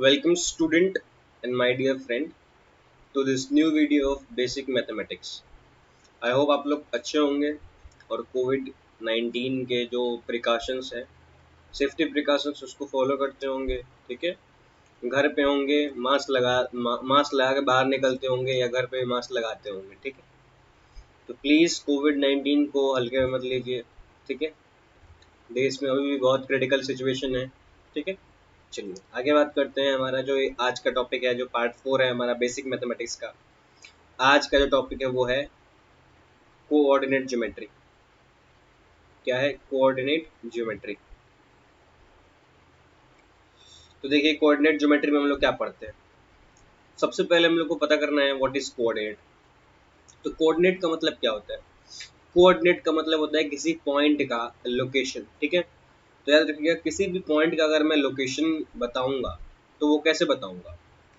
Welcome student and my dear friend to this new video of basic mathematics. I hope आप लोग अच्छे होंगे और कोविड-19 के जो प्रिकॉशंस हैं, सेफ्टी प्रिकॉशंस उसको फॉलो करते होंगे, ठीक है। घर पे होंगे, मास्क लगा के बाहर निकलते होंगे या घर पे मास्क लगाते होंगे, ठीक है। तो प्लीज़ कोविड-19 को हल्के में मत लीजिए, ठीक है। देश में अभी भी बहुत क्रिटिकल सिचुएशन है, ठीक है। चलिए आगे बात करते हैं। हमारा जो आज का टॉपिक है, जो पार्ट 4 है हमारा बेसिक मैथमेटिक्स का, आज का जो टॉपिक है वो है कोऑर्डिनेट ज्योमेट्री। क्या है कोऑर्डिनेट ज्योमेट्री? तो देखिए कोऑर्डिनेट ज्योमेट्री में हम लोग क्या पढ़ते हैं। सबसे पहले हम लोग को पता करना है व्हाट इज कोऑर्डिनेट। तो कोऑर्डिनेट का मतलब क्या होता है? कोऑर्डिनेट का मतलब होता है किसी पॉइंट का लोकेशन, ठीक है। तो याद रखिएगा, किसी भी पॉइंट का अगर मैं लोकेशन बताऊंगा तो वो कैसे बताऊंगा?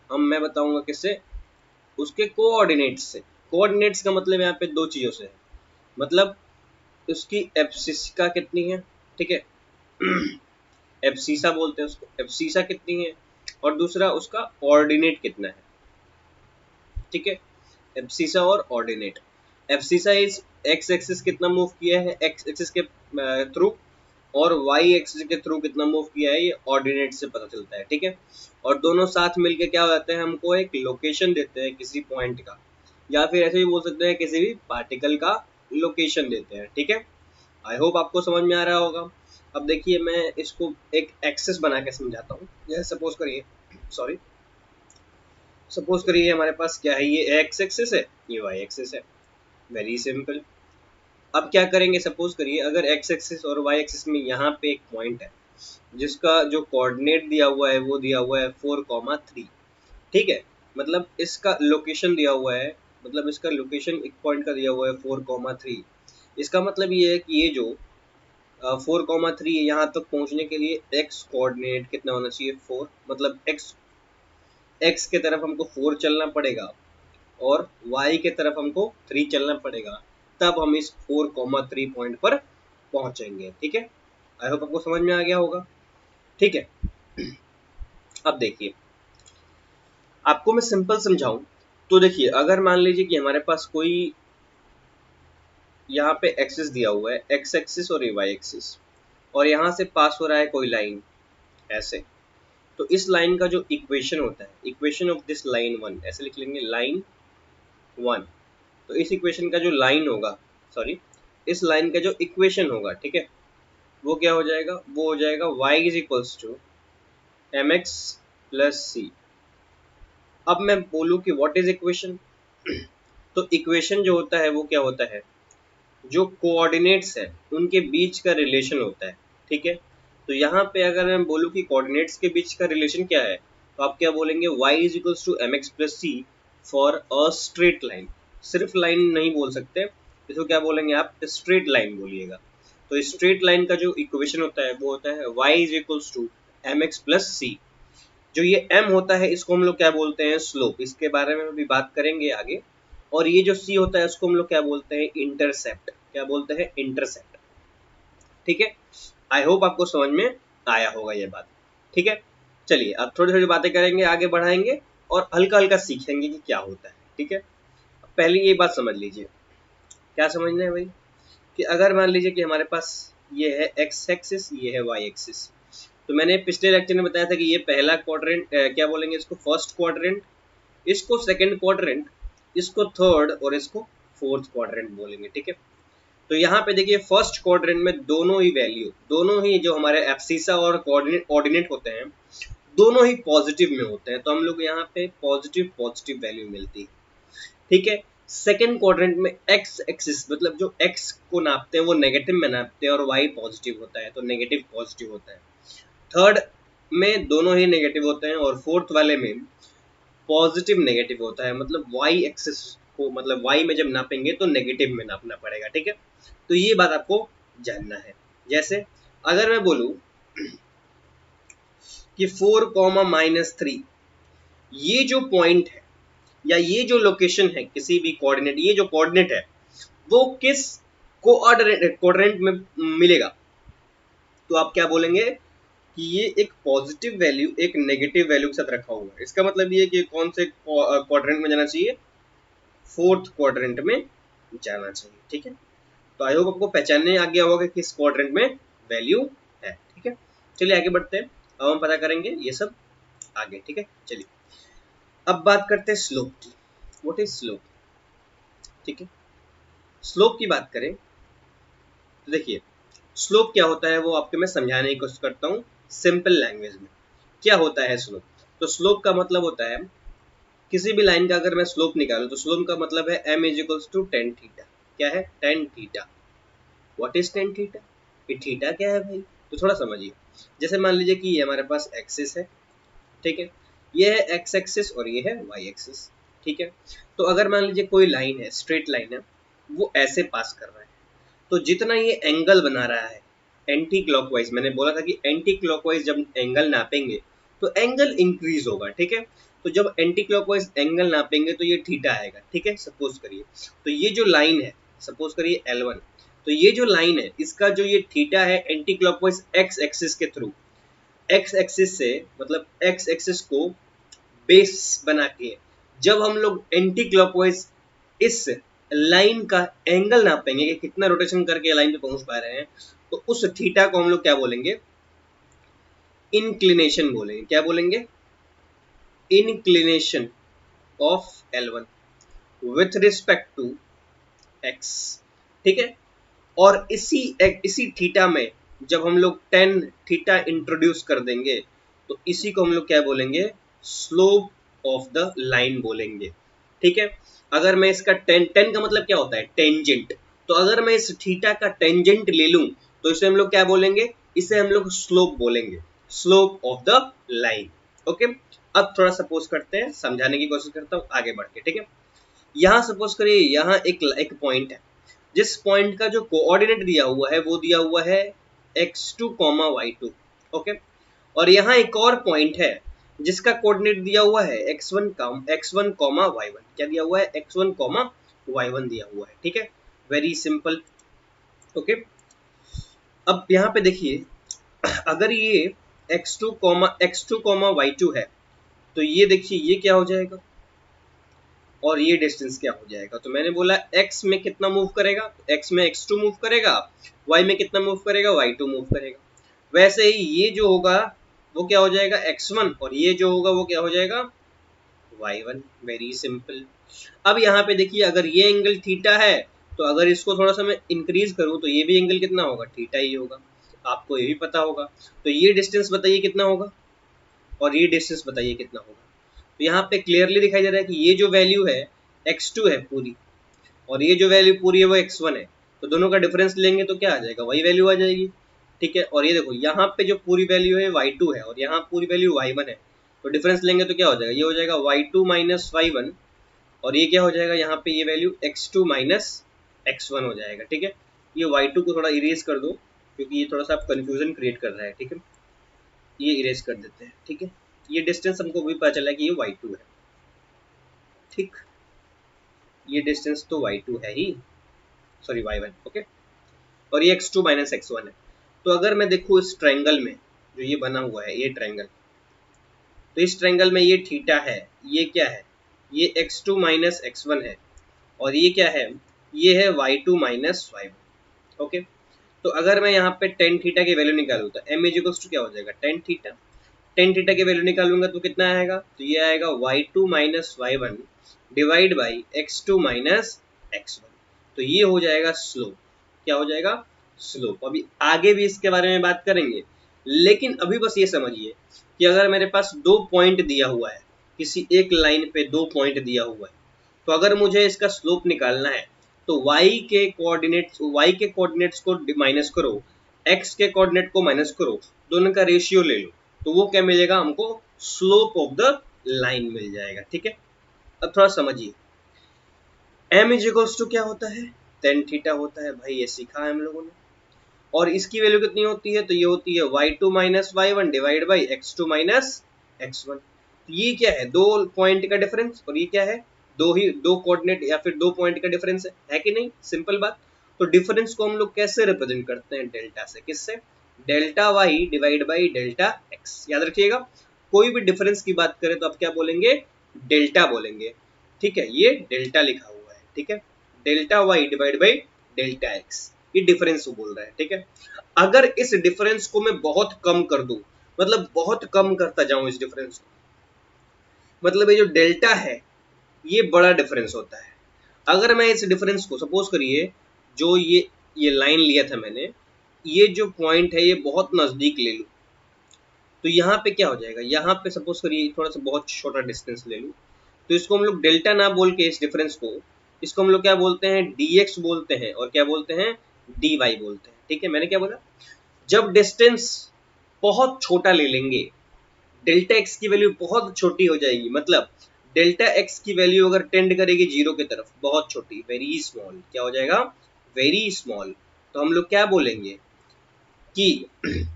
मैं बताऊंगा किससे? उसके कोऑर्डिनेट्स से। कोऑर्डिनेट्स का मतलब यहाँ पे दो चीज़ों से है। मतलब उसकी एब्सिसा कितनी है, ठीक है। एब्सिसा बोलते हैं उसको, एब्सिसा कितनी है, और दूसरा उसका ऑर्डिनेट कितना है, ठीक है। एब्सिसा और ordinate. Abscissa is x axis कितना मूव किया है एक्स एक्सिस के थ्रू, और वाई एक्सिस के थ्रू कितना मूव किया है, ये ऑर्डिनेट से पता चलता है, ठीक है। और दोनों साथ मिलके क्या हो जाते हैं, हमको एक लोकेशन देते हैं किसी पॉइंट का, या फिर ऐसे भी बोल सकते हैं किसी भी पार्टिकल का लोकेशन देते हैं, ठीक है। आई होप आपको समझ में आ रहा होगा। अब देखिए मैं इसको एक एक्सिस बना के समझाता हूँ। जैसे सपोज करिए हमारे पास क्या है, ये एक्स एक्सिस है, ये वाई एक्सिस है। Very simple. अब क्या करेंगे, सपोज करिए अगर एक्स एक्सिस और वाई एक्सिस में यहाँ पे एक पॉइंट है जिसका जो कोऑर्डिनेट दिया हुआ है वो दिया हुआ है 4,3, ठीक है। मतलब इसका लोकेशन दिया हुआ है, मतलब इसका लोकेशन एक पॉइंट का दिया हुआ है 4,3। इसका मतलब ये है कि ये जो 4,3 यहाँ तक पहुँचने के लिए एक्स कोऑर्डिनेट कितना होना चाहिए, 4। मतलब एक्स के तरफ हमको 4 चलना पड़ेगा और y के तरफ हमको 3 चलना पड़ेगा, तब हम इस 4,3 पॉइंट पर पहुंचेंगे, ठीक है। आई होप आपको समझ में आ गया होगा, ठीक है। अब देखिए आपको मैं सिंपल समझाऊं तो देखिए, अगर मान लीजिए कि हमारे पास कोई यहाँ पे एक्सिस दिया हुआ है, एक्स एक्सिस और वाई एक्सिस, और यहाँ से पास हो रहा है कोई लाइन ऐसे, तो इस लाइन का जो इक्वेशन होता है, इक्वेशन ऑफ दिस लाइन 1, ऐसे लिख लेंगे लाइन 1। तो इस इक्वेशन का जो लाइन होगा, सॉरी, इस लाइन का जो इक्वेशन होगा, ठीक है, वो क्या हो जाएगा, वो हो जाएगा y is equals to mx plus c. अब मैं बोलूँ कि व्हाट इज इक्वेशन, तो इक्वेशन जो होता है वो क्या होता है, जो कोऑर्डिनेट्स है उनके बीच का रिलेशन होता है, ठीक है। तो यहाँ पे अगर मैं बोलूँ कि कोऑर्डिनेट्स के बीच का रिलेशन क्या है, तो आप क्या बोलेंगे, y is equals to mx plus c for a straight line. सिर्फ लाइन नहीं बोल सकते, इसको क्या बोलेंगे आप, स्ट्रेट लाइन बोलिएगा। तो स्ट्रेट लाइन का जो इक्वेशन होता है वो होता है y is equals to mx plus c. जो ये m होता है इसको हम लोग क्या बोलते हैं, स्लोप। इसके बारे में भी बात करेंगे आगे। और ये जो c होता है उसको हम लोग क्या बोलते हैं, इंटरसेप्ट। क्या बोलते हैं, इंटरसेप्ट, ठीक है। आई होप आपको समझ में आया होगा ये बात, ठीक है। चलिए अब थोड़ी थोड़ी बातें करेंगे, आगे बढ़ाएंगे और हल्का हल्का सीखेंगे कि क्या होता है, ठीक है। पहले ये बात समझ लीजिए, क्या समझना है भाई, कि अगर मान लीजिए कि हमारे पास ये है एक्स एक्सिस, ये है वाई एक्सिस। तो मैंने पिछले लेक्चर में बताया था कि ये पहला क्वाड्रेंट, क्या बोलेंगे इसको, फर्स्ट क्वाड्रेंट, इसको सेकंड क्वाड्रेंट, इसको थर्ड और इसको फोर्थ क्वाड्रेंट बोलेंगे, ठीक है। तो यहाँ पे देखिए फर्स्ट क्वाड्रेंट में दोनों ही वैल्यू, दोनों ही जो हमारे एब्सिसा और कोऑर्डिनेट होते हैं, दोनों ही पॉजिटिव में होते हैं। तो हम लोग यहाँ पे पॉजिटिव पॉजिटिव वैल्यू मिलती है, ठीक है। सेकेंड क्वाड्रेंट में एक्स एक्सिस, मतलब जो एक्स को नापते हैं वो नेगेटिव में नापते हैं और वाई पॉजिटिव होता है, तो नेगेटिव पॉजिटिव होता है। थर्ड में दोनों ही नेगेटिव होते हैं और फोर्थ वाले में पॉजिटिव नेगेटिव होता है। मतलब वाई एक्सिस को, मतलब वाई में जब नापेंगे तो नेगेटिव में नापना पड़ेगा, ठीक है। तो ये बात आपको जानना है। जैसे अगर मैं बोलूं कि 4,-3, ये जो पॉइंट है या ये जो लोकेशन है किसी भी कोऑर्डिनेट, ये जो कोऑर्डिनेट है वो किस कोऑर्डिनेट में मिलेगा, तो आप क्या बोलेंगे, कि ये एक पॉजिटिव वैल्यू एक नेगेटिव वैल्यू के साथ रखा हुआ है। इसका मतलब ये है कि कौन से क्वाड्रेंट में जाना चाहिए, फोर्थ क्वाड्रेंट में जाना चाहिए। ठीक है, तो आई होप आपको पहचानने आ गया होगा कि किस क्वाड्रेंट में वैल्यू है। ठीक है, चलिए आगे बढ़ते हैं, अब हम पता करेंगे ये सब आगे। ठीक है, चलिए अब बात करते हैं स्लोप की। What is slope? ठीक है, स्लोप की बात करें तो देखिए स्लोप क्या होता है वो आपके मैं समझाने की कोशिश करता हूँ सिंपल लैंग्वेज में। क्या होता है स्लोप? तो स्लोप का मतलब होता है किसी भी लाइन का अगर मैं स्लोप निकालूं तो स्लोप का मतलब है m is equals to tan theta. क्या है? Tan theta. What is tan theta? ये थीटा क्या है भाई? तो थोड़ा समझिए, जैसे मान लीजिए कि ये हमारे पास एक्सिस है, ठीक है, ये है एक्स एक्सिस और ये है वाई एक्सिस। ठीक है, तो अगर मान लीजिए कोई लाइन है, स्ट्रेट लाइन है, वो ऐसे पास कर रहा है, तो जितना ये एंगल बना रहा है एंटी क्लॉकवाइज, मैंने बोला था कि एंटी क्लॉकवाइज जब एंगल नापेंगे तो एंगल इंक्रीज होगा। ठीक है, तो जब एंटी क्लॉकवाइज एंगल नापेंगे तो ये थीटा आएगा। ठीक है, सपोज करिए तो ये जो लाइन है, सपोज करिए L1, तो ये जो लाइन है इसका जो ये थीटा है एंटी क्लॉकवाइज एक्स एक्सिस के थ्रू, एक्स एक्सिस से मतलब एक्स एक्सिस को बेस बना के जब हम लोग एंटी क्लॉकवाइज इस लाइन का एंगल नापेंगे कि कितना रोटेशन करके लाइन पे पहुंच पा रहे हैं, तो उस थीटा को हम लोग क्या बोलेंगे? इंक्लिनेशन बोलेंगे। क्या बोलेंगे? Inclination of L1 with respect to x। ठीक है, और इसी थीटा में जब हम लोग टेन थीटा इंट्रोड्यूस कर देंगे तो इसी को हम लोग क्या बोलेंगे? स्लोप ऑफ द लाइन बोलेंगे। ठीक है, अगर मैं इसका टेन टेन का मतलब क्या होता है? टेंजेंट। तो अगर मैं इस थीटा का टेंजेंट ले लूं तो इसे हम लोग क्या बोलेंगे? इसे हम लोग स्लोप बोलेंगे, slope of the line. Okay, अब थोड़ा सपोज करते हैं, समझाने की कोशिश करता हूं आगे बढ़ के। ठीक है, यहाँ सपोज करिए यहाँ एक पॉइंट है, जिस पॉइंट का जो कोऑर्डिनेट दिया हुआ है वो दिया हुआ है x2, y2। ओके, और यहाँ एक और पॉइंट है जिसका कोऑर्डिनेट दिया हुआ है x1, y1। क्या दिया हुआ है? x1, y1 दिया हुआ है। ठीक है, वेरी सिंपल। ओके, अब यहाँ पे देखिए अगर ये x2, y2 है तो ये देखिए ये क्या हो जाएगा और ये डिस्टेंस क्या हो जाएगा। तो मैंने बोला x में कितना मूव करेगा? x में x2 मूव करेगा, y में कितना मूव करेगा? y2 मूव करेगा। वैसे ही ये जो होगा वो क्या हो जाएगा? x1, और ये जो होगा वो क्या हो जाएगा? y1। Very simple. अब यहाँ पे देखिए अगर ये एंगल थीटा है तो अगर इसको थोड़ा सा मैं इंक्रीज करूँ तो ये भी एंगल कितना होगा? थीटा ही होगा। आपको ये भी पता होगा। तो ये डिस्टेंस बताइए कितना होगा और ये डिस्टेंस बताइए कितना होगा। तो यहाँ पे क्लियरली दिखाई दे रहा है कि ये जो वैल्यू है x2 है पूरी, और ये जो वैल्यू पूरी है वो x1 है। तो दोनों का डिफरेंस लेंगे तो क्या आ जाएगा? वही वैल्यू आ जाएगी। ठीक है, और ये देखो यहाँ पे जो पूरी वैल्यू है y2 है और यहाँ पूरी वैल्यू y1 है, तो डिफरेंस लेंगे तो क्या हो जाएगा? ये हो जाएगा y2 माइनस y1, और ये क्या हो जाएगा? यहाँ पे ये वैल्यू x2 माइनस x1 हो जाएगा। ठीक है, ये y2 को थोड़ा इरेज कर दो क्योंकि ये थोड़ा सा कंफ्यूजन क्रिएट कर रहा है। ठीक है, ये इरेज कर देते हैं। ठीक है, ये डिस्टेंस हमको भी पता चला कि ये y2 है। ठीक, ये डिस्टेंस तो y2 है ही, सॉरी y1। ओके, और ये x2 माइनस x1 है। तो अगर मैं देखूँ इस ट्रायंगल में जो ये बना हुआ है ये ट्रायंगल, तो इस ट्रायंगल में ये थीटा है, ये क्या है? ये x2 माइनस x1 है, और ये क्या है? ये है y2 माइनस y1। ओके, तो अगर मैं यहाँ पे टेन थीटा की वैल्यू निकालूँ तो m इज इक्वल्स टू क्या हो जाएगा? Tan theta. टेन थीटा की वैल्यू निकालूंगा तो कितना आएगा? तो ये आएगा y2 minus y1 divide by x2 minus x1। तो ये हो जाएगा स्लोप। क्या हो जाएगा? स्लोप। अभी आगे भी इसके बारे में बात करेंगे, लेकिन अभी बस ये समझिए कि अगर मेरे पास दो पॉइंट दिया हुआ है, किसी एक लाइन पे दो पॉइंट दिया हुआ है, तो अगर मुझे इसका स्लोप निकालना है तो y के कोऑर्डिनेट्स को माइनस करो, x के कोऑर्डिनेट को माइनस करो, दोनों का रेशियो ले लो, तो वो क्या मिलेगा हमको? स्लोप ऑफ द लाइन मिल जाएगा। ठीक है, अब थोड़ा समझिए m इज इक्वल्स टू क्या होता है? टेन थीटा होता है भाई, ये सीखा है हम लोगों ने। और इसकी वैल्यू कितनी होती है? तो ये होती है y2 minus y1 divide by x2 minus x1। तो ये क्या है? दो पॉइंट का डिफरेंस, और ये क्या है? दो कोऑर्डिनेट या फिर दो पॉइंट का डिफरेंस है कि नहीं? सिंपल बात। तो डिफरेंस को हम लोग कैसे रिप्रेजेंट करते हैं? डेल्टा से। किससे? Delta y divide by delta x. याद रखिएगा, कोई भी डिफरेंस की बात करें तो आप क्या बोलेंगे, डेल्टा बोलेंगे। ठीक है, ये डेल्टा लिखा हुआ है। ठीक है, delta y divide by delta x, ये डिफरेंस बोल रहा है। ठीक है, अगर इस डिफरेंस को मैं बहुत कम कर दूं, मतलब बहुत कम करता जाऊं इस डिफरेंस को, मतलब ये जो डेल्टा है ये बड़ा डिफरेंस होता है। अगर मैं इस डिफरेंस को सपोज करिए, जो ये लाइन लिया था मैंने, ये जो पॉइंट है ये बहुत नजदीक ले लूं, तो यहाँ पे क्या हो जाएगा, यहाँ पे सपोज करिए थोड़ा सा बहुत छोटा डिस्टेंस ले लूं, तो इसको हम लोग डेल्टा ना बोल के इस डिफरेंस को, इसको हम लोग क्या बोलते हैं, dx बोलते हैं, और क्या बोलते हैं, dy बोलते हैं। ठीक है, मैंने क्या बोला, जब डिस्टेंस बहुत छोटा ले लेंगे, डेल्टा एक्स की वैल्यू बहुत छोटी हो जाएगी, मतलब डेल्टा एक्स की वैल्यू अगर टेंड करेगी जीरो की तरफ, बहुत छोटी, वेरी स्मॉल, क्या हो जाएगा, वेरी स्मॉल, तो हम लोग क्या बोलेंगे कि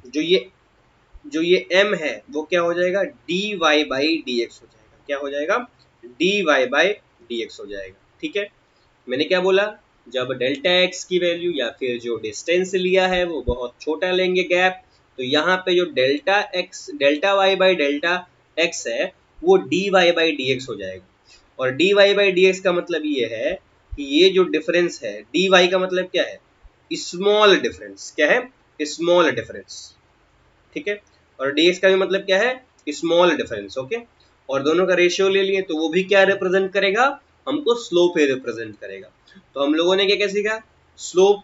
जो ये m है वो क्या हो जाएगा, dy बाई dx हो जाएगा। क्या हो जाएगा, dy बाई dx हो जाएगा। ठीक है, मैंने क्या बोला, जब डेल्टा x की वैल्यू या फिर जो डिस्टेंस लिया है वो बहुत छोटा लेंगे गैप, तो यहाँ पे जो delta y by delta x है वो dy बाई dx हो जाएगा। और dy बाई dx का मतलब ये है कि ये जो डिफरेंस है, dy का मतलब क्या है, स्मॉल डिफरेंस। क्या है, स्मॉल डिफरेंस। ठीक है, और dx का भी मतलब क्या है, स्मॉल डिफरेंस। ओके, और दोनों का रेशियो ले लिए तो वो भी क्या रिप्रेजेंट करेगा, हमको स्लोप ही रिप्रेजेंट करेगा। तो हम लोगों ने क्या क्या सीखा, slope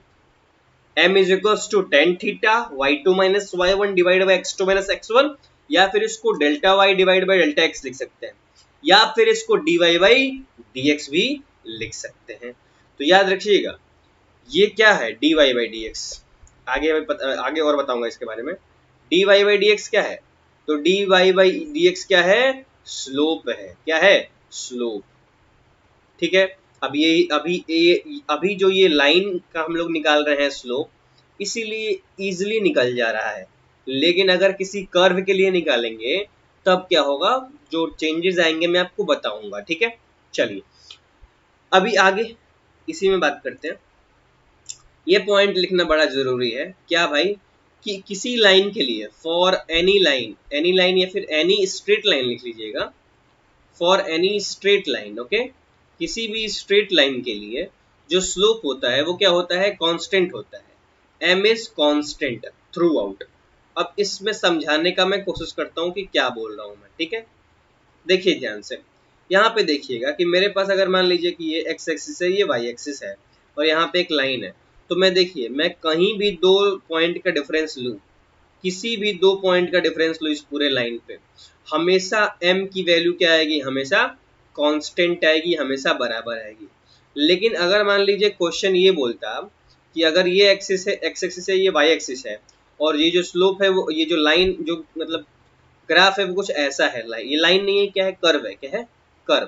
m is equals to tan theta y2 minus y1 divide by x2 minus x1, या फिर इसको delta y divide by delta x लिख सकते हैं, या फिर इसको dy बाई dx भी लिख सकते हैं। तो याद रखिएगा ये क्या है, dy बाई dx। आगे और बताऊंगा इसके बारे में। dy बाई dx क्या है, तो dy बाई dx क्या है, स्लोप है। क्या है, स्लोप। ठीक है, अभी जो ये लाइन का हम लोग निकाल रहे हैं स्लोप, इसीलिए इजीली निकल जा रहा है। लेकिन अगर किसी कर्व के लिए निकालेंगे तब क्या होगा, जो चेंजेस आएंगे मैं आपको बताऊंगा। ठीक है, चलिए अभी आगे इसी में बात करते हैं। ये पॉइंट लिखना बड़ा जरूरी है। क्या भाई, कि किसी लाइन के लिए, फॉर एनी लाइन या फिर एनी स्ट्रेट लाइन लिख लीजिएगा, for any straight line. Okay, किसी भी स्ट्रेट लाइन के लिए जो स्लोप होता है वो क्या होता है, कांस्टेंट होता है। m is constant through out. अब इसमें समझाने का मैं कोशिश करता हूँ कि क्या बोल रहा हूँ मैं। ठीक है, देखिए ध्यान से, यहाँ पे देखिएगा कि मेरे पास अगर मान लीजिए कि ये x एक्सिस है, ये y एक्सिस है, और यहाँ पे एक लाइन है, तो मैं देखिए मैं कहीं भी दो पॉइंट का डिफरेंस लूँ, किसी भी दो पॉइंट का डिफरेंस लो इस पूरे लाइन पे, हमेशा m की वैल्यू क्या आएगी, हमेशा कांस्टेंट आएगी, हमेशा बराबर आएगी। लेकिन अगर मान लीजिए क्वेश्चन ये बोलता कि अगर ये एक्सिस है, x एक्सिस है, ये y एक्सिस है, और ये जो स्लोप है वो, ये जो लाइन जो मतलब ग्राफ है वो कुछ ऐसा है, ये लाइन नहीं है, क्या है, कर्व है। क्या है, कर्व।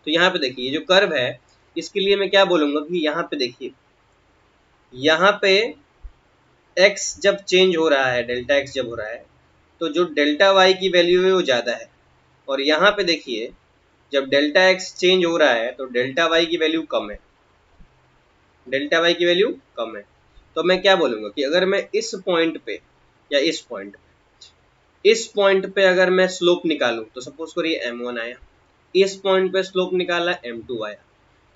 तो यहाँ पे देखिए ये जो कर्व है, इसके लिए मैं क्या बोलूंगा कि यहाँ पे देखिए, यहाँ पे x जब चेंज हो रहा है, डेल्टा x जब हो रहा है, तो जो डेल्टा y की वैल्यू है वो ज़्यादा है। और यहाँ पे देखिए जब डेल्टा x चेंज हो रहा है तो डेल्टा y की वैल्यू कम है, डेल्टा y की वैल्यू कम है। तो मैं क्या बोलूँगा कि अगर मैं इस पॉइंट पे या इस पॉइंट पे अगर मैं स्लोप निकालूं, तो सपोज करिए m1 आया, इस पॉइंट पे स्लोप निकाला m2 आया,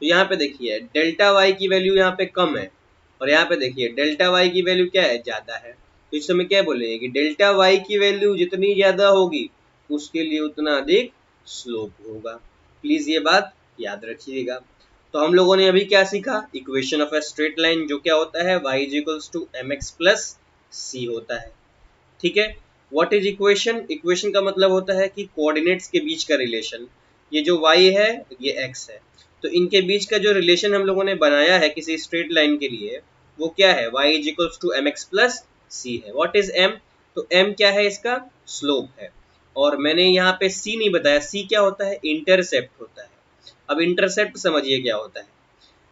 तो यहाँ पे देखिए डेल्टा y की वैल्यू यहाँ पे कम है, और यहाँ पे देखिए डेल्टा y की वैल्यू क्या है, ज़्यादा है। तो इस समय क्या बोलेंगे कि डेल्टा y की वैल्यू जितनी ज़्यादा होगी उसके लिए उतना अधिक स्लोप होगा। प्लीज़ ये बात याद रखिएगा। तो हम लोगों ने अभी क्या सीखा, equation of a straight line, जो क्या होता है, y is equals to mx plus c होता है। ठीक है, व्हाट इज इक्वेशन, इक्वेशन का मतलब होता है कि कोऑर्डिनेट्स के बीच का रिलेशन। ये जो y है ये x है, तो इनके बीच का जो रिलेशन हम लोगों ने बनाया है किसी स्ट्रेट लाइन के लिए, वो क्या है, y is equals to mx plus c है। व्हाट इज m, तो m क्या है, इसका स्लोप है। और मैंने यहाँ पे c नहीं बताया, c क्या होता है, इंटरसेप्ट होता है। अब इंटरसेप्ट समझिए क्या होता है,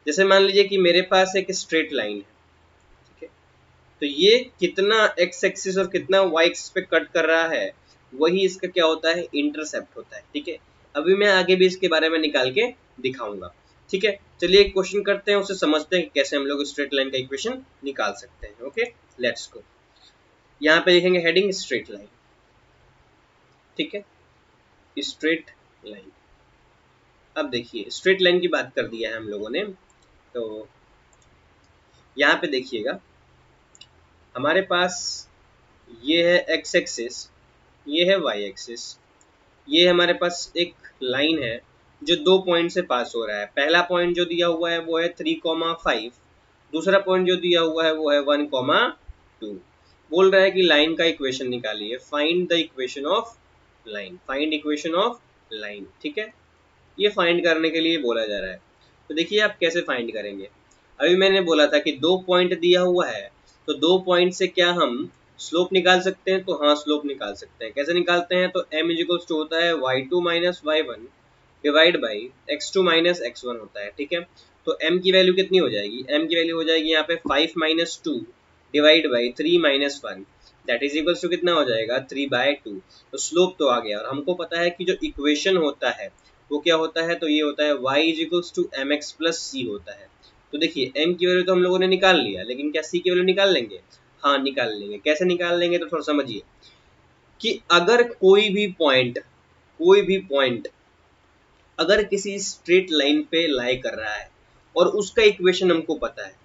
जैसे मान लीजिए कि मेरे पास एक स्ट्रेट लाइन है, ठीक है, तो ये कितना x एक्सिस और कितना y एक्सिस पे कट कर रहा है, वही इसका क्या होता है, इंटरसेप्ट होता है। ठीक है, अभी मैं आगे भी इसके बारे में निकाल के दिखाऊंगा। ठीक है, चलिए एक क्वेश्चन करते हैं, उसे समझते हैं कि कैसे हम लोग स्ट्रेट लाइन का इक्वेशन निकाल सकते हैं। Okay, let's go. यहाँ पे लिखेंगे हेडिंग स्ट्रेट लाइन, ठीक है, स्ट्रेट लाइन। अब देखिए स्ट्रेट लाइन की बात कर दिया है हम लोगों ने, तो यहाँ पे देखिएगा हमारे पास ये है एक्स एक्सिस, ये है वाई एक्सिस, ये हमारे पास एक लाइन है जो 2 पॉइंट से पास हो रहा है। पहला पॉइंट जो दिया हुआ है वो है 3,5, दूसरा पॉइंट जो दिया हुआ है वो है 1,2। बोल रहा है कि लाइन का इक्वेशन निकालिए, find the equation of line, find equation of line, ठीक है। ये फाइंड करने के लिए बोला जा रहा है। तो देखिए आप कैसे फाइंड करेंगे। अभी मैंने बोला था कि 2 पॉइंट दिया हुआ है, तो 2 पॉइंट से क्या हम स्लोप निकाल सकते हैं? तो हाँ, स्लोप निकाल सकते हैं। कैसे निकालते हैं? तो m इजिकल्स टू होता है y2 minus y1 divide by x2 minus x1 होता है, ठीक है। तो m की वैल्यू कितनी हो जाएगी? m की वैल्यू हो जाएगी यहाँ पे 5 minus 2 divide by 3 minus 1, that is equals to कितना हो जाएगा? 3/2। तो स्लोप तो आ गया, और हमको पता है कि जो इक्वेशन होता है वो क्या होता है? तो ये होता है y is equals to m x plus c होता है। तो देखिए m की वैल्यू तो हम लोगों ने निकाल लिया, लेकिन क्या c की वैल्यू निकाल लेंगे? हाँ, निकाल लेंगे। कैसे निकाल लेंगे? तो थोड़ा समझिए कि अगर कोई भी पॉइंट अगर किसी स्ट्रेट लाइन पे लाई कर रहा है और उसका इक्वेशन हमको पता है,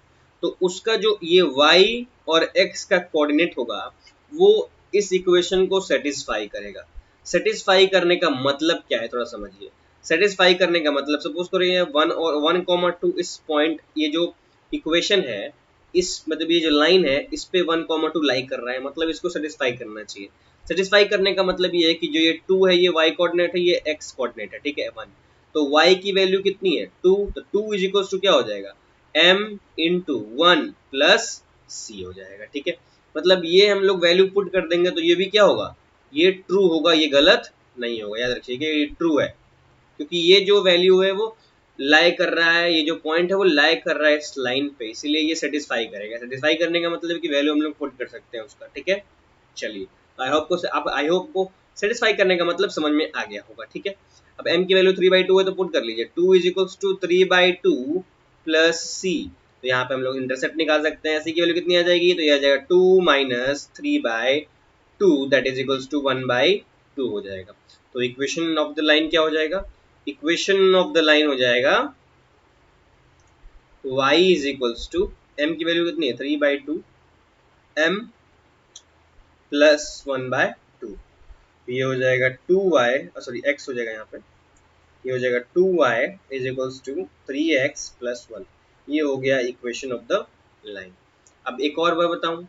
तो उसका जो ये y और x का कोऑर्डिनेट होगा वो इस इक्वेशन को सेटिस्फाई करेगा। सेटिस्फाई करने का मतलब क्या है? थोड़ा समझिए। सेटिस्फाई करने का मतलब, सपोज करो ये 1 और 1,2 इस पॉइंट, ये जो इक्वेशन है, इस मतलब ये जो लाइन है इस पे 1,2 लाई कर रहा है, मतलब इसको सेटिस्फाई करना चाहिए। सेटिस्फाई करने का मतलब ये है कि जो ये 2 है ये y कोऑर्डिनेट है, ये x कोऑर्डिनेट है, ठीक है, 1। तो y की वैल्यू कितनी है? 2। तो 2 इज इक्वल्स टू क्या हो जाएगा? m इंटू 1 प्लस c हो जाएगा, ठीक है। मतलब ये हम लोग वैल्यू पुट कर देंगे तो ये भी क्या होगा? ये ट्रू होगा, ये गलत नहीं होगा। याद रखिए कि ये ट्रू है, क्योंकि ये जो वैल्यू है वो लाई कर रहा है, ये जो पॉइंट है वो लाई कर रहा है इस लाइन पे, इसीलिए ये सेटिस्फाई करेगा। सेटिस्फाई करने का मतलब है कि वैल्यू हम लोग पुट कर सकते हैं उसका, ठीक है। चलिए, आई होप को सेटिस्फाई करने का मतलब समझ में आ गया होगा, ठीक है। अब m की वैल्यू 3/2 है तो पुट कर लीजिए, 2 is equals to 3/2 plus c। तो यहाँ पे हम लोग इंटरसेप्ट निकाल सकते हैं। c की वैल्यू कितनी आ जाएगी? तो ये आ जाएगा 2 minus 3/2, that is equals to 1/2 हो जाएगा। तो इक्वेशन ऑफ द लाइन क्या हो जाएगा? इक्वेशन ऑफ द लाइन हो जाएगा y is equals to, m की वैल्यू कितनी है? 3/2 m प्लस 1/2। ये हो जाएगा 2y, सॉरी x हो जाएगा यहाँ पे, ये हो जाएगा 2y is equals to 3x plus 1। ये हो गया इक्वेशन ऑफ द लाइन। अब एक और बार बताऊं?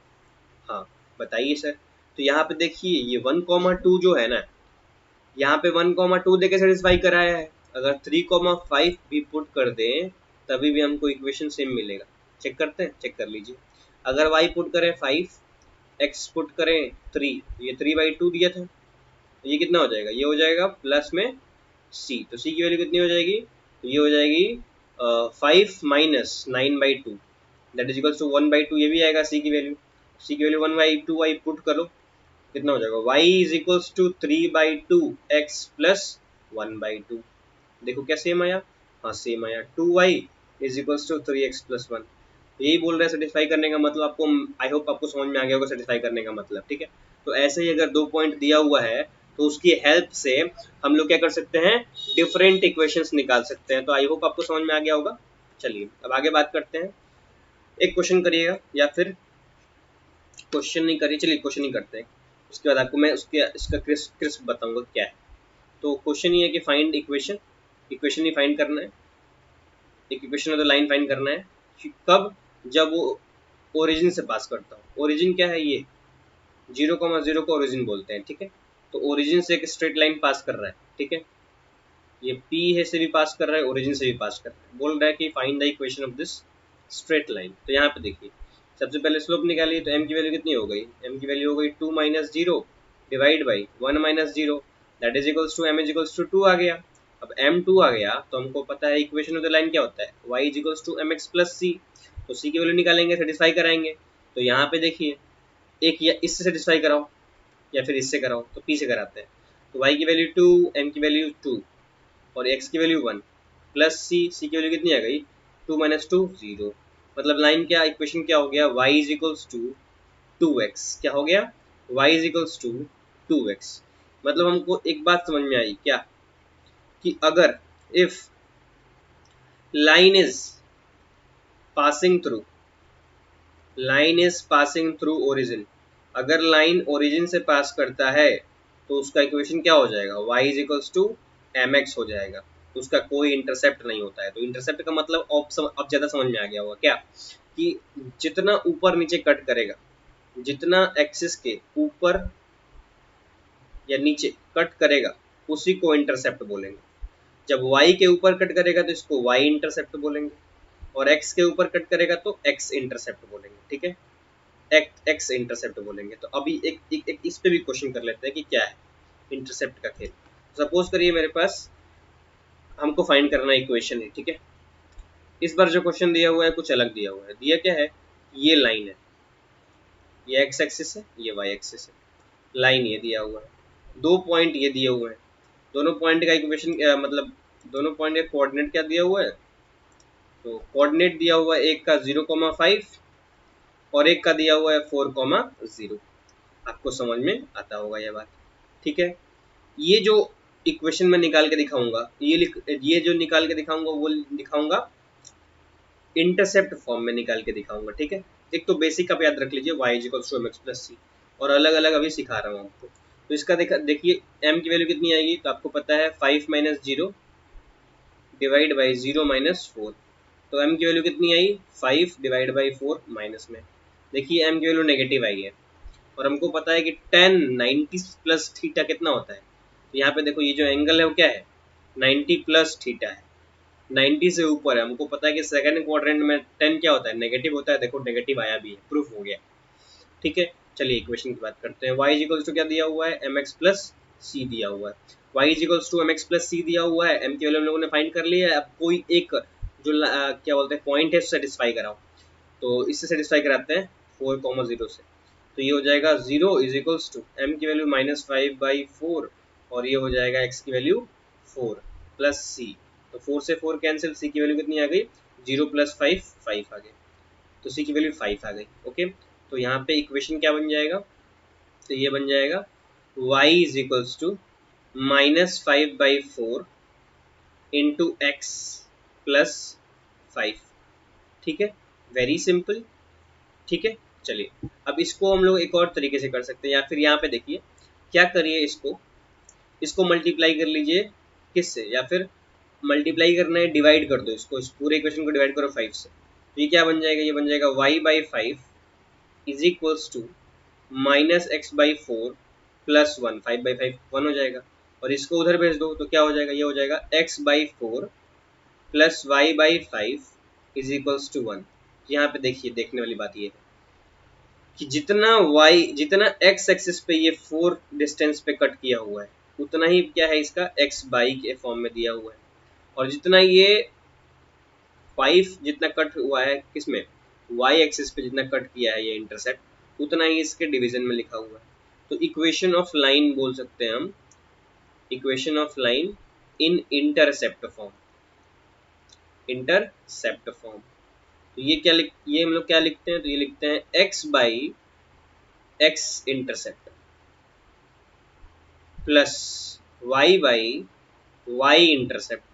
हाँ बताइए सर। तो यहाँ पे देखिए ये 1,2 जो है ना, यहाँ पे 1,2 देके सेटिस्फाई कराया है। अगर 3,5 भी पुट कर दें तभी भी हमको इक्वेशन सेम मिलेगा। चेक करते हैं, चेक कर लीजिए। अगर y पुट करें 5, x पुट करें 3, ये 3/2 दिया था, ये कितना हो जाएगा? ये हो जाएगा प्लस में c। तो c की वैल्यू कितनी हो जाएगी? तो ये हो जाएगी 5 minus 9/2, that is equals to 1/2। ये भी आएगा c की वैल्यू। c की वैल्यू 1/2 y पुट करो, कितना हो जाएगा? y is equals to 3/2 x plus 1/2। देखो क्या सेम आया? हाँ सेम आया। 2y is equals to 3x plus 1। यही बोल रहा है सेटिस्फाई करने का मतलब। आपको, आई होप आपको समझ में आ गया होगा सेटिस्फाई करने का मतलब, ठीक है। तो ऐसे ही अगर 2 पॉइंट दिया हुआ है तो उसकी हेल्प से हम लोग क्या कर सकते हैं? डिफरेंट इक्वेशंस निकाल सकते हैं। तो आई होप आपको समझ में आ गया होगा। चलिए अब आगे बात करते हैं। एक क्वेश्चन करिएगा, या फिर क्वेश्चन नहीं करिए, चलिए क्वेश्चन ही करते हैं, उसके बाद आपको मैं उसके इसका क्रिस्प बताऊंगा क्या है। तो क्वेश्चन ये है कि फाइंड इक्वेशन, इक्वेशन ही फाइंड करना है, एक equation of the line find करना है। कब? जब वो ओरिजिन से पास करता हूँ। ओरिजिन क्या है? ये 0,0 को ओरिजिन बोलते हैं, ठीक है। तो ओरिजिन से एक स्ट्रेट लाइन पास कर रहा है, ठीक है। ये P है से भी पास कर रहा है, ओरिजिन से भी पास कर रहा है। बोल रहा है कि find the equation of this straight line. तो यहाँ पे देखिए, सबसे पहले स्लोप निकालिए। तो m की वैल्यू कितनी हो गई? m की वैल्यू हो गई 2 minus 0 divide by 1 minus 0, that is equals to m is equals to 2 आ गया। अब m2 आ गया तो हमको पता है इक्वेशन ऑफ द लाइन क्या होता है? y is equals to mx plus c। तो c की वैल्यू निकालेंगे, सेटिस्फाई कराएंगे। तो यहाँ पे देखिए, एक या इससे सेटिस्फाई कराओ या फिर इससे कराओ, तो p से कराते हैं। तो y की वैल्यू 2, m की वैल्यू 2 और x की वैल्यू 1 प्लस c की वैल्यू कितनी आ गई? 2 माइनस 2 0। मतलब लाइन क्या, इक्वेशन क्या हो गया? y is equals to 2x क्या हो गया? y is equals to 2x। मतलब हमको एक बात समझ में आई क्या, कि अगर if line is passing through origin, अगर लाइन ओरिजिन से पास करता है तो उसका इक्वेशन क्या हो जाएगा, y is equals to mx हो जाएगा। उसका कोई इंटरसेप्ट नहीं होता है। तो इंटरसेप्ट का मतलब अब ज्यादा समझ में आ गया होगा क्या, कि जितना ऊपर नीचे कट करेगा, जितना एक्सिस के ऊपर या नीचे कट करेगा उसी को इंटरसेप्ट बोलेंगे। जब y के ऊपर कट करेगा तो इसको y इंटरसेप्ट बोलेंगे, और x के ऊपर कट करेगा तो x इंटरसेप्ट बोलेंगे। ठीक है, एक्स इंटरसेप्ट बोलेंगे। तो अभी एक इस पे भी क्वेश्चन कर लेते हैं कि क्या है इंटरसेप्ट का खेल। सपोज करिए मेरे पास हमको फाइंड करना इक्वेशन है। ठीक है, इस बार जो क्वेश्चन दिया हुआ है कुछ अलग दिया हुआ है। दिया क्या है, ये लाइन है, ये एक्स एक्सिस है, ये वाई एक्सिस है, लाइन ये दिया हुआ है, दो पॉइंट ये दिए हुए हैं, दोनों पॉइंट का इक्वेशन मतलब दोनों पॉइंट का कोऑर्डिनेट क्या दिया हुआ है, तो कोऑर्डिनेट दिया हुआ है एक का 0,5 और एक का दिया हुआ है 4,0। आपको समझ में आता होगा यह बात। ठीक है, ये जो इक्वेशन में निकाल के दिखाऊंगा, ये जो निकाल के दिखाऊंगा वो दिखाऊंगा इंटरसेप्ट फॉर्म में निकाल के दिखाऊंगा। ठीक है, एक तो बेसिक आप याद रख लीजिए y equals to mx plus c, और अलग अलग अभी सिखा रहा हूँ आपको। तो इसका देखिए m की वैल्यू कितनी आएगी, तो आपको पता है 5 माइनस 0 डिवाइड बाई 0 माइनस 4। तो m की वैल्यू कितनी आई, 5 डिवाइड बाई 4 माइनस में। देखिए m की वैल्यू नेगेटिव आई है, और हमको पता है कि tan 90 प्लस थीटा कितना होता है। तो यहाँ पे देखो ये जो एंगल है वो क्या है, 90 प्लस थीटा है, 90 से ऊपर है। हमको पता है कि सेकंड क्वाड्रेंट में 10 क्या होता है, नेगेटिव होता है। देखो नेगेटिव आया भी है, प्रूफ हो गया। ठीक है, चलिए इक्वेशन की बात करते हैं। y इक्वल्स टू क्या दिया हुआ है, mx प्लस सी दिया हुआ है। y equals to mx plus c दिया हुआ है, m की वैल्यू हम लोगों ने फाइंड कर लिया है। अब कोई एक जो क्या बोलते हैं पॉइंट है सेटिस्फाई कराओ, तो इससे सेटिस्फाई कराते हैं 4,0 से। तो ये हो जाएगा 0 इज इक्वल्स टू m की वैल्यू -5/4, और ये हो जाएगा x की वैल्यू 4 प्लस सी। तो 4 से 4 कैंसिल, सी की वैल्यू कितनी आ गई, 0 प्लस 5 5 आ गई, तो सी की वैल्यू 5 आ गई। ओके, तो यहाँ पे इक्वेशन क्या बन जाएगा, तो ये बन जाएगा y is equals to -5/4 into x plus 5। ठीक है, वेरी सिंपल। ठीक है, चलिए अब इसको हम लोग एक और तरीके से कर सकते हैं, या फिर यहाँ पे देखिए क्या करिए, इसको मल्टीप्लाई कर लीजिए किससे, या फिर मल्टीप्लाई करना है डिवाइड कर दो इसको, इस पूरे इक्वेशन को डिवाइड करो 5 से। तो ये क्या बन जाएगा, ये बन जाएगा y/5 is equals to -x/4 plus 1। 5/5 1 हो जाएगा, और इसको उधर भेज दो तो क्या हो जाएगा, ये हो जाएगा x/4 plus y/5 is equals to 1। यहाँ पे देखिए देखने वाली बात ये है कि जितना x एक्सिस पे ये 4 डिस्टेंस पे कट किया हुआ है, उतना ही क्या है इसका x/y के फॉर्म में दिया हुआ है, और जितना ये 5 जितना कट हुआ है किसमें, y एक्सिस पे जितना कट किया है ये इंटरसेप्ट, उतना ही इसके डिवीजन में लिखा हुआ है। तो इक्वेशन ऑफ लाइन बोल सकते हैं हम, equation of line in intercept form, intercept form. तो ये हम लोग क्या लिखते हैं, तो ये लिखते हैं x/x intercept plus y/y intercept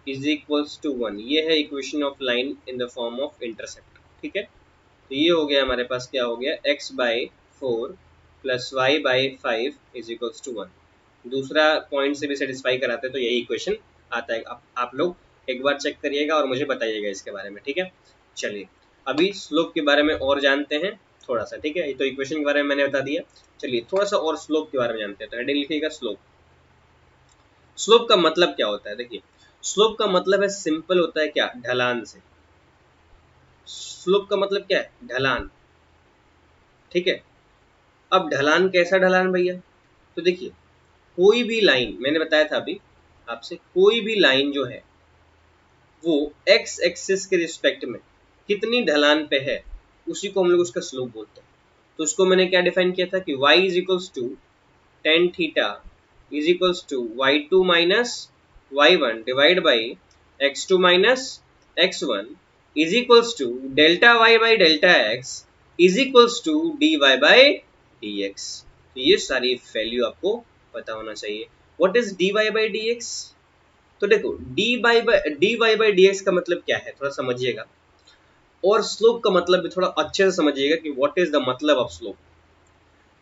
is equals to 1। ये है equation of line in the form of intercept. ठीक है, तो ये हो गया हमारे पास, क्या हो गया, x/4 plus y/5 is equals to 1। दूसरा पॉइंट से भी सेटिस्फाई कराते हैं तो यही इक्वेशन आता है। आप लोग एक बार चेक करिएगा और मुझे बताइएगा इसके बारे में। ठीक है, चलिए अभी स्लोप के बारे में और जानते हैं थोड़ा सा। ठीक है, तो इक्वेशन के बारे में मैंने बता दिया, चलिए थोड़ा सा और स्लोप के बारे में जानते हैं। तो हेडिंग लिखिएगा स्लोप। स्लोप का मतलब क्या होता है, देखिए स्लोप का मतलब है सिंपल होता है क्या, ढलान से। स्लोप का मतलब क्या है, ढलान। ठीक है, अब ढलान कैसा ढलान भैया, तो देखिए कोई भी लाइन, मैंने बताया था अभी आपसे, कोई भी लाइन जो है वो x एक्सिस के रिस्पेक्ट में कितनी ढलान पे है, उसी को हम लोग उसका स्लोप बोलते हैं। तो उसको मैंने क्या डिफाइन किया था कि y is equals to tan theta is equals to y2 minus y1 divide by x2 minus x1 is equals to delta y by delta x is equals to dy by dx। तो ये सारी value आपको पता होना चाहिए। What is dy by dx? तो देखो dy by dx का मतलब क्या है थोड़ा समझिएगा, और स्लोप का मतलब भी थोड़ा अच्छे से समझिएगा कि व्हाट इज द मतलब ऑफ स्लोप।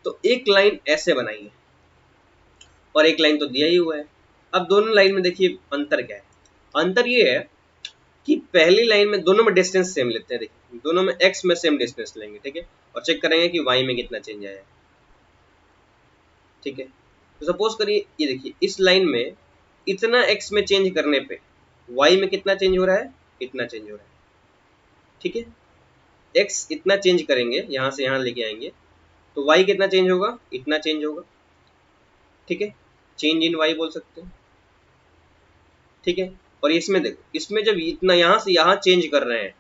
तो एक लाइन ऐसे बनाई है और एक लाइन तो दिया ही हुआ है। अब दोनों लाइन में देखिए अंतर क्या है। अंतर ये है कि पहली लाइन में दोनों में डिस्टेंस सेम लेते हैं, देखिए दोनों में x में सेम डिस्टेंस लेंगे, ठीक है, और चेक करेंगे कि y में कितना चेंज आया है, ठीक है। तो सपोज करिए ये देखिए इस लाइन में इतना x में चेंज करने पे y में कितना चेंज हो रहा है, इतना चेंज हो रहा है, ठीक है। x इतना चेंज करेंगे, यहाँ से यहाँ लेके आएंगे तो y कितना चेंज होगा, इतना चेंज होगा, ठीक है, चेंज इन y बोल सकते हैं, ठीक है। और इसमें देखो, इसमें जब इतना यहाँ से यहाँ चेंज कर रहे हैं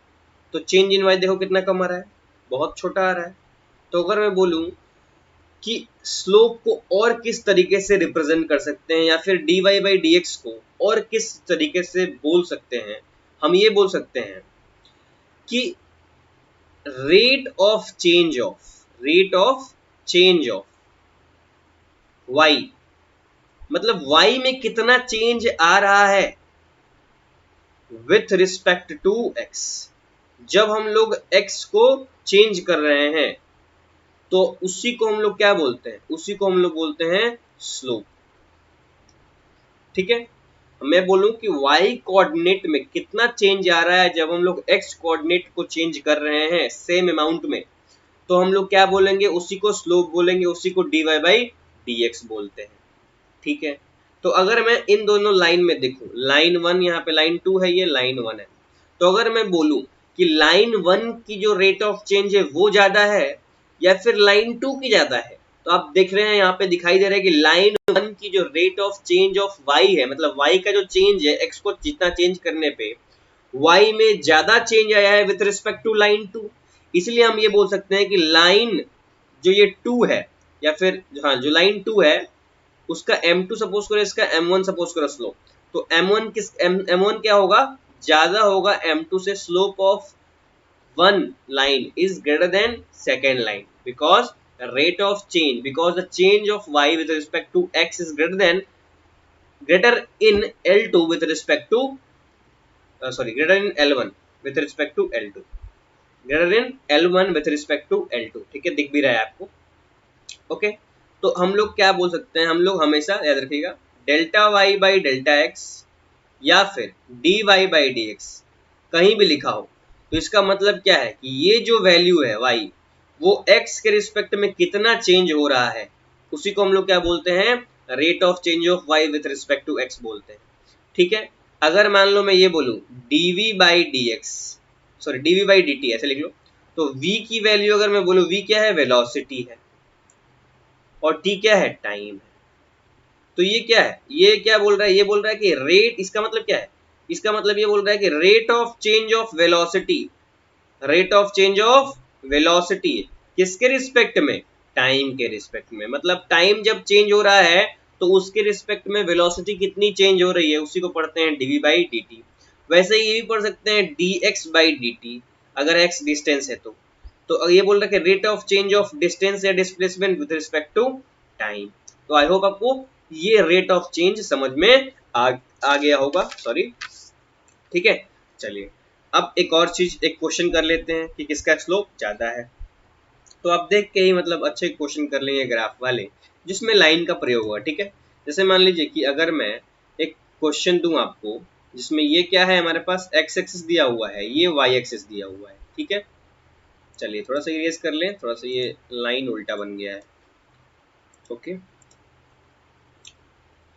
तो चेंज इन y देखो कितना कम आ रहा है, बहुत छोटा आ रहा है। तो अगर मैं बोलूं कि स्लोप को और किस तरीके से रिप्रेजेंट कर सकते हैं या फिर dy बाई dx को और किस तरीके से बोल सकते हैं, हम ये बोल सकते हैं कि rate of change of y, मतलब y में कितना चेंज आ रहा है विथ रिस्पेक्ट टू x। जब हम लोग x को चेंज कर रहे हैं तो उसी को हम लोग क्या बोलते हैं, उसी को हम लोग बोलते हैं स्लोप, ठीक है। मैं बोलूं कि y कोऑर्डिनेट में कितना चेंज आ रहा है जब हम लोग x कोऑर्डिनेट को चेंज कर रहे हैं सेम अमाउंट में, तो हम लोग क्या बोलेंगे, उसी को स्लोप बोलेंगे, उसी को dy बाई dx बोलते हैं, ठीक है। तो अगर मैं इन दोनों लाइन में देखूं, लाइन 1 यहाँ पे लाइन 2 है, ये लाइन 1 है, तो अगर मैं बोलूं कि लाइन 1 की जो रेट ऑफ चेंज है वो ज्यादा है या फिर लाइन 2 की ज्यादा है, तो आप देख रहे हैं यहाँ पे दिखाई दे रहा है कि लाइन 1 की जो rate of change of y है, मतलब y का जो चेंज है x को जितना चेंज करने पे y में ज्यादा चेंज आया है विथ रिस्पेक्ट टू लाइन 2। इसलिए हम ये बोल सकते हैं कि लाइन जो ये 2 है या फिर हाँ जो लाइन 2 है उसका m2 सपोज करो, इसका m1 सपोज करो स्लोप, तो m1 क्या होगा, ज्यादा होगा m2 से। Slope of one line is greater than second line because the rate of change, because the change of y with respect to x is greater in L2 with respect to greater in L1 with respect to L2, greater in L1 with respect to L2, ठीक है, दिख भी रहा है आपको, okay. तो हम लोग क्या बोल सकते हैं, हम लोग हमेशा याद रखिएगा delta y by delta x या फिर d y by d x कहीं भी लिखा हो तो इसका मतलब क्या है कि ये जो वैल्यू है y वो x के रिस्पेक्ट में कितना चेंज हो रहा है, उसी को हम लोग क्या बोलते हैं, rate of change of y with respect to x बोलते हैं, ठीक है। अगर मान लो मैं ये बोलूं dv by dx, sorry dv by dt ऐसे लिख लो, तो v की वैल्यू अगर मैं बोलूं, v क्या है, वेलोसिटी है, और t क्या है, टाइम है। तो ये क्या है, ये क्या बोल रहा है, ये बोल रहा है कि रेट, इसका मतलब क्या है, इसका मतलब ये बोल रहा है कि rate of change of velocity, rate of change of velocity किसके रिस्पेक्ट में, टाइम के रिस्पेक्ट में। मतलब टाइम जब चेंज हो रहा है तो उसके रिस्पेक्ट में वेलोसिटी कितनी चेंज हो रही है, उसी को पढ़ते हैं dv बाई dt। वैसे ये भी पढ़ सकते हैं dx बाई dt अगर x डिस्टेंस है तो ये बोल रहा है कि rate of change of distance या displacement with respect to time. तो आई होप आपको ये रेट ऑफ चेंज समझ में आ गया होगा, सॉरी, ठीक है। चलिए अब एक और चीज, एक क्वेश्चन कर लेते हैं कि किसका स्लोप ज्यादा है। तो आप देख के ही मतलब अच्छे क्वेश्चन कर लेंगे ग्राफ वाले जिसमें लाइन का प्रयोग हुआ, ठीक है। जैसे मान लीजिए कि अगर मैं एक क्वेश्चन दूं आपको जिसमें ये क्या है, हमारे पास x एक्सिस दिया हुआ है, ये y एक्सिस दिया हुआ है, ठीक है। चलिए थोड़ा सा इरेज कर लें, थोड़ा सा ये लाइन उल्टा बन गया है, ओके।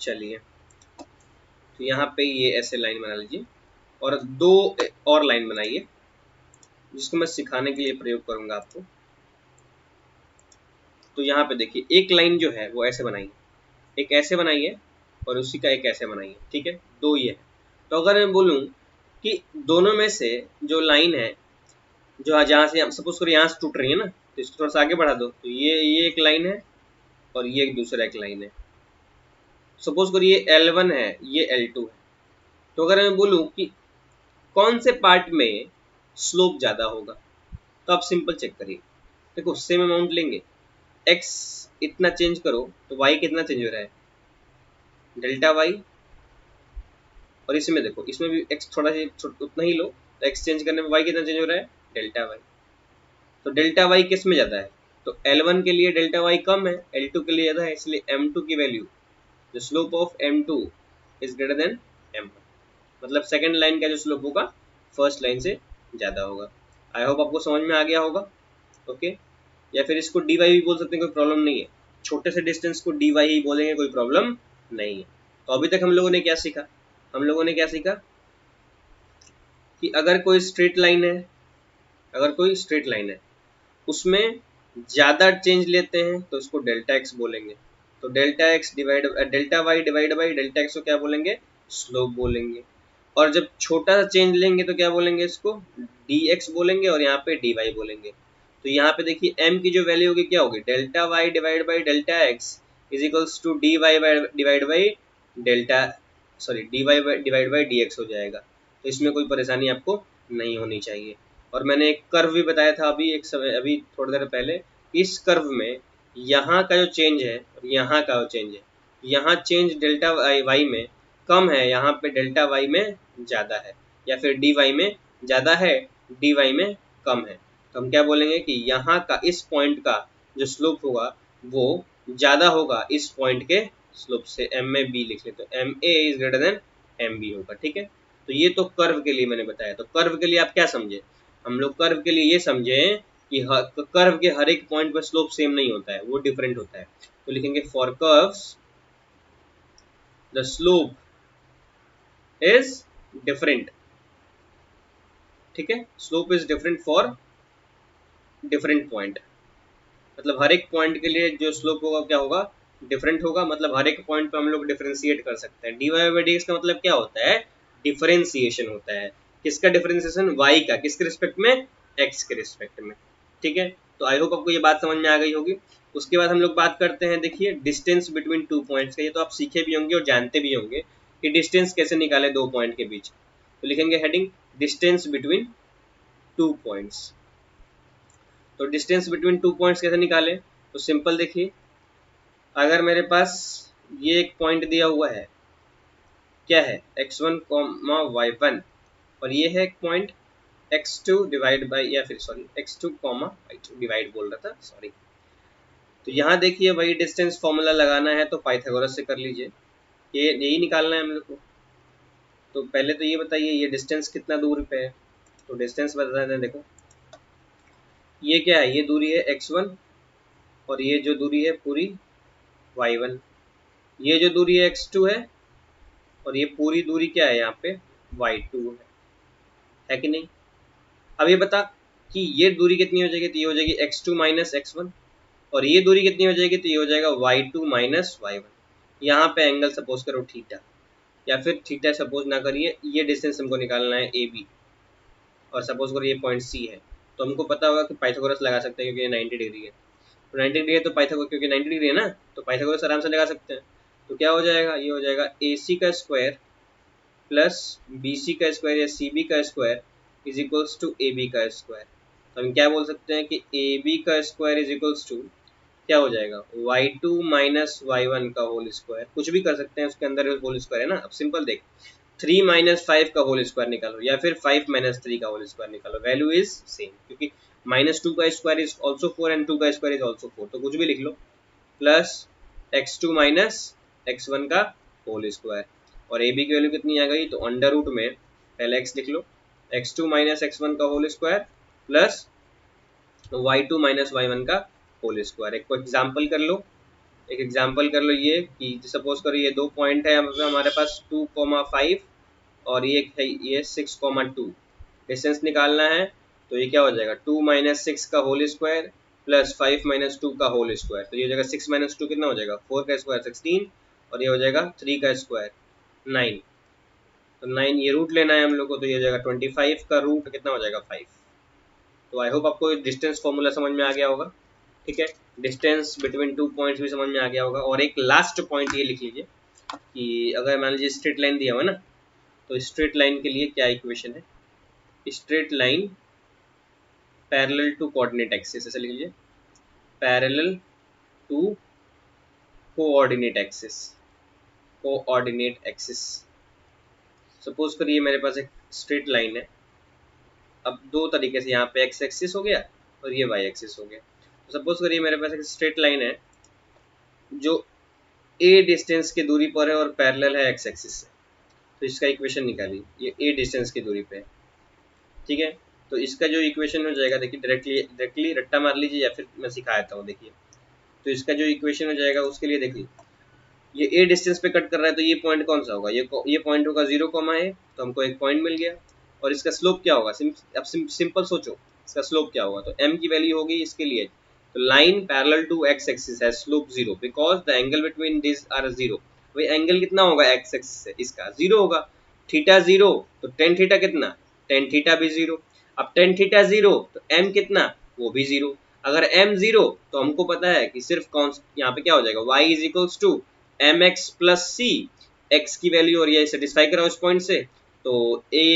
चलिए तो यहाँ पे ये ऐसे लाइन बना लीजिए और दो और लाइन बनाइए जिसको मैं सिखाने के लिए प्रयोग करूंगा आपको। तो यहाँ पे देखिए एक लाइन जो है वो ऐसे बनाइए, एक ऐसे बनाइए और उसी का एक ऐसे बनाइए, ठीक है, दो ये है। तो अगर मैं बोलूँ कि दोनों में से जो लाइन है, जो जहाँ से सपोज करो यहाँ से टूट रही है ना, तो इसको थोड़ा सा आगे बढ़ा दो, तो ये एक लाइन है और ये एक दूसरा एक लाइन है। सपोज करो ये L1 है, ये L2 है। तो अगर मैं बोलूँ कि कौन से पार्ट में स्लोप ज़्यादा होगा, तो आप सिंपल चेक करिए, देखो सेम अमाउंट लेंगे, x इतना चेंज करो तो y कितना चेंज हो रहा है, डेल्टा y। और इसमें देखो, इसमें भी x थोड़ा सा उतना ही लो, तो x चेंज करने में y कितना चेंज हो रहा है, डेल्टा y। तो डेल्टा y किस में ज़्यादा है, तो L1 के लिए डेल्टा y कम है, L2 के लिए ज़्यादा है, इसलिए M2 की value, the slope of M2 is greater then M1, मतलब सेकंड लाइन का जो स्लोप होगा फर्स्ट लाइन से ज़्यादा होगा। आई होप आपको समझ में आ गया होगा। ओके, या फिर इसको dy भी बोल सकते हैं, कोई प्रॉब्लम नहीं है, छोटे से डिस्टेंस को dy ही बोलेंगे, कोई प्रॉब्लम नहीं है। तो अभी तक हम लोगों ने क्या सीखा, हम लोगों ने क्या सीखा कि अगर कोई स्ट्रेट लाइन है, अगर कोई स्ट्रेट लाइन है उसमें ज़्यादा चेंज लेते हैं तो उसको डेल्टा एक्स बोलेंगे। तो delta x divide delta y divide by delta x को क्या बोलेंगे, स्लोप बोलेंगे। और जब छोटा सा चेंज लेंगे तो क्या बोलेंगे, इसको डी एक्स बोलेंगे, और यहाँ पे डी वाई बोलेंगे। तो यहाँ पे देखिए m की जो वैल्यू होगी क्या होगी, delta y divide by delta x is equals to d y divide by delta, sorry d y divide by d x हो जाएगा। तो इसमें कोई परेशानी आपको नहीं होनी चाहिए। और मैंने एक कर्व भी बताया था अभी थोड़ी देर पहले, इस कर्व में यहाँ का जो चेंज है और यहाँ का जो चेंज है, यहाँ चेंज डेल्टा वाई में कम है, यहाँ पे डेल्टा वाई में ज़्यादा है, या फिर डी वाई में ज़्यादा है, डी वाई में कम है। तो हम क्या बोलेंगे कि यहाँ का इस पॉइंट का जो स्लोप होगा वो ज़्यादा होगा इस पॉइंट के स्लोप से, एम ए बी लिख ले तो m a is greater than m b होगा। ठीक है, तो ये तो कर्व के लिए मैंने बताया। तो कर्व के लिए आप क्या समझे, हम लोग कर्व के लिए ये समझे कि कर्व के हर एक पॉइंट पर स्लोप सेम नहीं होता है, वो डिफरेंट होता है। तो लिखेंगे for curves the slope is different. ठीक है, slope is different for different point, मतलब हर एक पॉइंट के लिए जो स्लोप होगा क्या होगा, डिफरेंट होगा। मतलब हर एक पॉइंट पे हम लोग डिफरेंशिएट कर सकते हैं। D y by d x का मतलब क्या होता है, डिफरेंशिएशन होता है। किसका डिफरेंशिएशन, y का, किसके रिस्पेक्ट में, x के रिस्पेक्ट में। ठीक है, तो आई होप आपको ये बात समझ में आ गई होगी। उसके बाद हम लोग बात करते हैं, देखिए डिस्टेंस बिटवीन टू पॉइंट्स का। ये तो आप सीखे भी होंगे और जानते भी होंगे कि डिस्टेंस कैसे निकाले दो पॉइंट के बीच। तो लिखेंगे heading distance between two points. तो डिस्टेंस बिटवीन टू पॉइंट्स कैसे निकाले, तो सिंपल देखिए, अगर मेरे पास ये एक पॉइंट दिया हुआ है, क्या है, x1 y1, और ये है एक पॉइंट x2 डिवाइड बाई, या फिर सॉरी x2 y2 डिवाइड बोल रहा था, सॉरी। तो यहाँ देखिए वही डिस्टेंस फॉर्मूला लगाना है तो पाइथागोरस से कर लीजिए, ये यही निकालना है हम लोग को। तो पहले तो ये बताइए ये डिस्टेंस कितना दूर पे है, तो डिस्टेंस बता दें। देखो ये क्या है, ये दूरी है x1, और ये जो दूरी है पूरी y1, ये जो दूरी है x2 है, और ये पूरी दूरी क्या है यहाँ पे y2 है कि नहीं। अब ये बता कि ये दूरी कितनी हो जाएगी, तो ये हो जाएगी x2 माइनस x1, और ये दूरी कितनी हो जाएगी, तो ये हो जाएगा y2 माइनस y1। यहाँ पे एंगल सपोज करो थीटा, या फिर थीटा सपोज ना करिए, ये डिस्टेंस हमको निकालना है ए बी, और सपोज करो ये पॉइंट सी है। तो हमको पता होगा कि पाइथागोरस लगा सकते हैं क्योंकि ये 90 डिग्री है। तो 90 डिग्री है तो पाइथागोरस, क्योंकि 90 डिग्री है ना, तो पाइथागोरस आराम से लगा सकते हैं। तो क्या हो जाएगा, ये हो जाएगा ए सी का स्क्वायर प्लस बी सी का स्क्वायर या सी बी का square is equals to A B का स्क्वायर। तो हम क्या बोल सकते हैं कि ए बी का स्क्वायर इज इक्वल्स टू क्या हो जाएगा, y2 माइनस y1 का होल स्क्वायर। कुछ भी कर सकते हैं, उसके अंदर होल स्क्वायर है ना। अब सिंपल देख, 3 माइनस 5 का होल स्क्वायर निकालो, या फिर 5 माइनस 3 का होल स्क्वायर निकालो, वैल्यू इज सेम, क्योंकि -2 का स्क्वायर इज ऑल्सो 4 एंड 2 का स्क्वायर इज ऑल्सो 4, तो कुछ भी लिख लो, प्लस x2 माइनस x1 का होल स्क्वायर। और ए बी की वैल्यू कितनी आ गई, तो अंडर रूट में पहले x लिख लो, x2 माइनस x1 का whole square plus y2 minus y1 का होल स्क्वायर। एक एग्जाम्पल कर लो, एक एग्जाम्पल कर लो, ये कि सपोज करो ये दो पॉइंट है हमारे पास 2,5 और ये है ये 6,2। डिस्टेंस निकालना है तो ये क्या हो जाएगा, 2 माइनस 6 का होल स्क्वायर प्लस 5 माइनस 2 का होल स्क्वायर। तो ये हो जाएगा 6 माइनस 2 कितना हो जाएगा, 4 का स्क्वायर 16, और ये हो जाएगा 3 का स्क्वायर 9। तो 9 ये रूट लेना है हम लोग को, तो ये हो जाएगा 25 का रूट कितना हो जाएगा 5। तो आई होप आपको डिस्टेंस फॉर्मूला समझ में आ गया होगा। ठीक है, डिस्टेंस बिटवीन टू पॉइंट्स भी समझ में आ गया होगा। और एक लास्ट पॉइंट ये लिख लीजिए कि अगर मान लीजिए स्ट्रेट लाइन दिया हुआ है ना, तो स्ट्रेट लाइन के लिए क्या इक्वेशन है, straight line parallel to coordinate axis, ऐसे लिख लीजिए, parallel to coordinate axis. Coordinate axis, suppose करिए मेरे पास एक स्ट्रेट लाइन है। अब दो तरीके से, यहाँ पे एक्स एक्सिस हो गया और ये वाई एक्सिस हो गया। तो सपोज करिए मेरे पास एक स्ट्रेट लाइन है जो ए डिस्टेंस की दूरी पर है और पैरेलल है एक्स एक्सिस से। तो इसका इक्वेशन निकालिए, ये ए डिस्टेंस की दूरी पे है, ठीक है। तो इसका जो इक्वेशन हो जाएगा, देखिए डायरेक्टली रट्टा मार लीजिए या फिर मैं सिखा देता हूँ। देखिए, तो इसका जो इक्वेशन हो जाएगा उसके लिए देखिए, ये ए डिस्टेंस पे कट कर रहा है, तो ये पॉइंट कौन सा होगा, ये पॉइंट होगा 0, ए। तो हमको एक पॉइंट मिल गया। और इसका स्लोप क्या होगा, अब सिंपल सोचो, इसका स्लोप क्या होगा। तो m की वैल्यू होगी इसके लिए, तो line parallel to x axis है, slope 0 because the angle between this are 0। भाई एंगल कितना होगा x एक्सिस से, इसका 0 होगा। थीटा 0 तो टेन थीटा कितना, टेन थीटा भी 0। अब टेन थीटा 0 तो m कितना, वो भी 0। अगर m 0 तो हमको पता है कि सिर्फ कौन, यहाँ पे क्या हो जाएगा, y is equals to m x plus c. X की वैल्यू और ये सेटिस्फाई करा उस पॉइंट से, तो a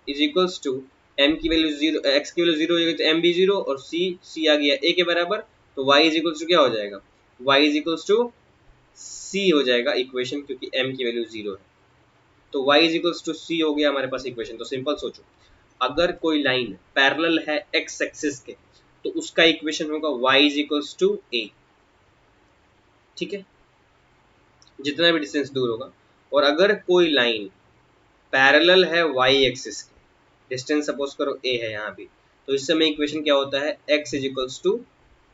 is equals to m की वैल्यू 0, x की वैल्यू 0 हो जाएगी तो m भी 0 और c आ गया a के बराबर। तो y इज इक्वल्स टू क्या हो जाएगा, y is equals to c हो जाएगा इक्वेशन, क्योंकि m की वैल्यू 0 है। तो y is equals to c हो गया हमारे पास इक्वेशन। तो सिंपल सोचो, अगर कोई लाइन पैरेलल है x एक्सिस के तो उसका इक्वेशन होगा y is equals to a, ठीक है, जितना भी डिस्टेंस दूर होगा। और अगर कोई लाइन पैरेलल है y एक्सिस के, डिस्टेंस सपोज करो a है यहाँ भी, तो इस समय इक्वेशन क्या होता है, x is equals to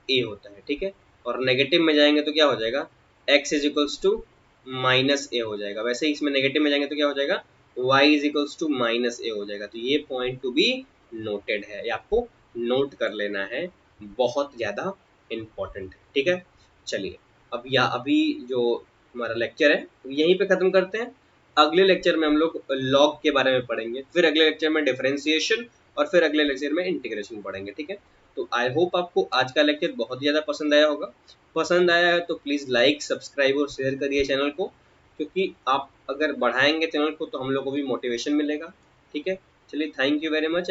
a होता है, ठीक है। और नेगेटिव में जाएंगे तो क्या हो जाएगा, x is equals to minus a हो जाएगा। वैसे ही इसमें नेगेटिव में जाएंगे तो क्या हो जाएगा, y is equals to minus a हो जाएगा। तो ये पॉइंट टू बी नोटेड है, ये आपको नोट कर लेना है, बहुत ज़्यादा इम्पोर्टेंट है, ठीक है। चलिए, अभी जो हमारा लेक्चर है यहीं पे ख़त्म करते हैं। अगले लेक्चर में हम लोग लॉग के बारे में पढ़ेंगे, फिर अगले लेक्चर में डिफरेंशिएशन, और फिर अगले लेक्चर में इंटीग्रेशन पढ़ेंगे, ठीक है। तो आई होप आपको आज का लेक्चर बहुत ज़्यादा पसंद आया होगा। पसंद आया है तो प्लीज़ लाइक, सब्सक्राइब और शेयर करिए चैनल को, क्योंकि आप अगर बढ़ाएंगे चैनल को तो हम लोग को भी मोटिवेशन मिलेगा, ठीक है। चलिए, थैंक यू वेरी मच।